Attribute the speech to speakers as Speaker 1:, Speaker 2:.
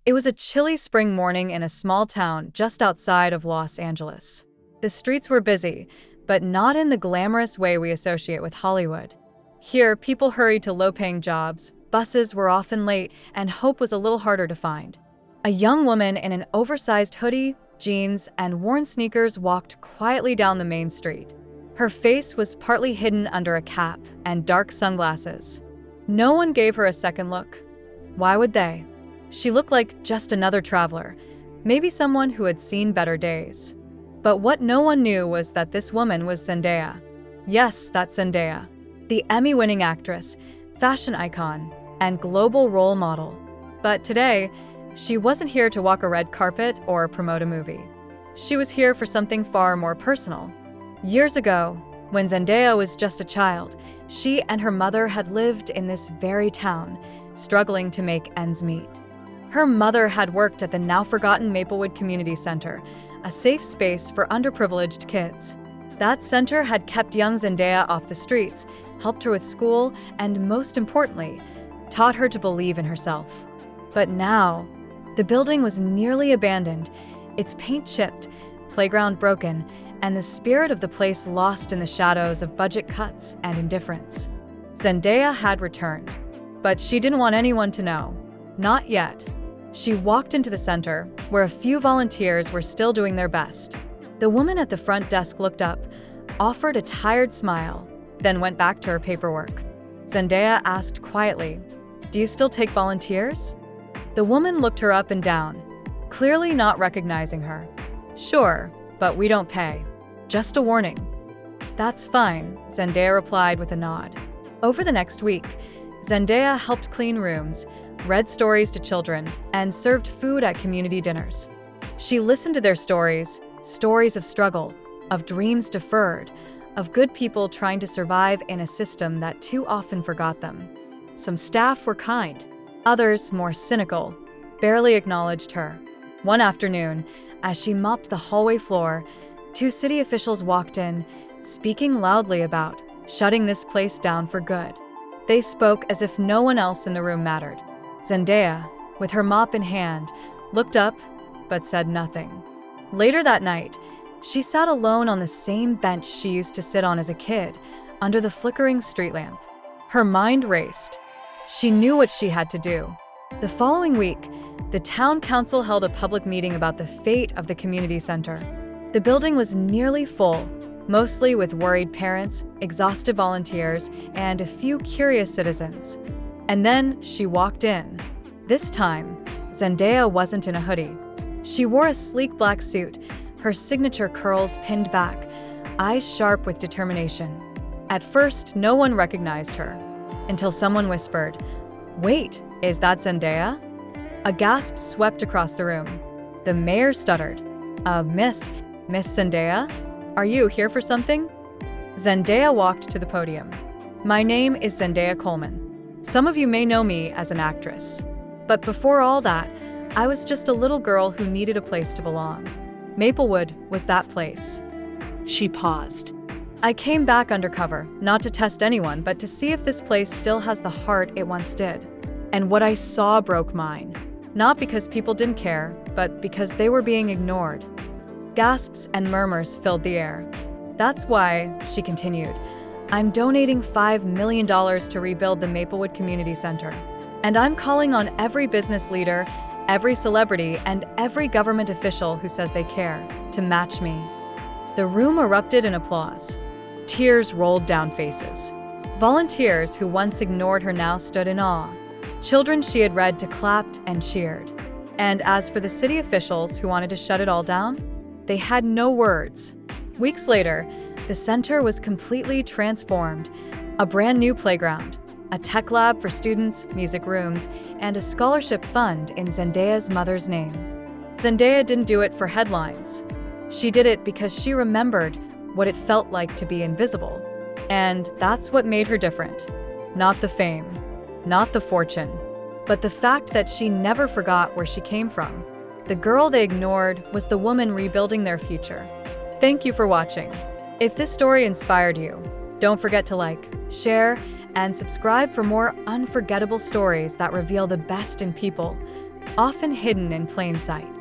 Speaker 1: It was a chilly spring morning in a small town just outside of Los Angeles. The streets were busy, but not in the glamorous way we associate with Hollywood. Here, people hurried to low-paying jobs, buses were often late, and hope was a little harder to find. A young woman in an oversized hoodie, jeans, and worn sneakers walked quietly down the main street. Her face was partly hidden under a cap and dark sunglasses. No one gave her a second look. Why would they? She looked like just another traveler, maybe someone who had seen better days. But what no one knew was that this woman was Zendaya. Yes, that's Zendaya, the Emmy-winning actress, fashion icon, and global role model. But today, she wasn't here to walk a red carpet or promote a movie. She was here for something far more personal. Years ago, when Zendaya was just a child, she and her mother had lived in this very town, struggling to make ends meet. Her mother had worked at the now-forgotten Maplewood Community Center, a safe space for underprivileged kids. That center had kept young Zendaya off the streets, helped her with school, and most importantly, taught her to believe in herself. But now, the building was nearly abandoned, its paint chipped, playground broken, and the spirit of the place lost in the shadows of budget cuts and indifference. Zendaya had returned, but she didn't want anyone to know. Not yet. She walked into the center, where a few volunteers were still doing their best. The woman at the front desk looked up, offered a tired smile, then went back to her paperwork. Zendaya asked quietly, "Do you still take volunteers?" The woman looked her up and down, clearly not recognizing her. "Sure, but we don't pay. Just a warning." "That's fine," Zendaya replied with a nod. Over the next week, Zendaya helped clean rooms, read stories to children, and served food at community dinners. She listened to their stories of struggle, of dreams deferred, of good people trying to survive in a system that too often forgot them. Some staff were kind, others more cynical, barely acknowledged her. One afternoon, as she mopped the hallway floor, two city officials walked in, speaking loudly about shutting this place down for good. They spoke as if no one else in the room mattered. Zendaya, with her mop in hand, looked up but said nothing. Later that night, she sat alone on the same bench she used to sit on as a kid, under the flickering street lamp. Her mind raced. She knew what she had to do. The following week, the town council held a public meeting about the fate of the community center. The building was nearly full, mostly with worried parents, exhausted volunteers, and a few curious citizens. And then she walked in. This time, Zendaya wasn't in a hoodie. She wore a sleek black suit, her signature curls pinned back, eyes sharp with determination. At first, no one recognized her, until someone whispered, "Wait, is that Zendaya?" A gasp swept across the room. The mayor stuttered, Miss Zendaya? Are you here for something?" Zendaya walked to the podium. "My name is Zendaya Coleman. Some of you may know me as an actress. But before all that, I was just a little girl who needed a place to belong. Maplewood was that place."
Speaker 2: She paused.
Speaker 1: "I came back undercover, not to test anyone, but to see if this place still has the heart it once did. And what I saw broke mine. Not because people didn't care, but because they were being ignored." Gasps and murmurs filled the air. "That's why," she continued, "I'm donating $5 million to rebuild the Maplewood Community Center. And I'm calling on every business leader, every celebrity, and every government official who says they care to match me." The room erupted in applause. Tears rolled down faces. Volunteers who once ignored her now stood in awe. Children she had read to clapped and cheered. And as for the city officials who wanted to shut it all down, they had no words. Weeks later, the center was completely transformed. A brand new playground, a tech lab for students, music rooms, and a scholarship fund in Zendaya's mother's name. Zendaya didn't do it for headlines. She did it because she remembered what it felt like to be invisible. And that's what made her different. Not the fame, not the fortune, but the fact that she never forgot where she came from. The girl they ignored was the woman rebuilding their future. Thank you for watching. If this story inspired you, don't forget to like, share, and subscribe for more unforgettable stories that reveal the best in people, often hidden in plain sight.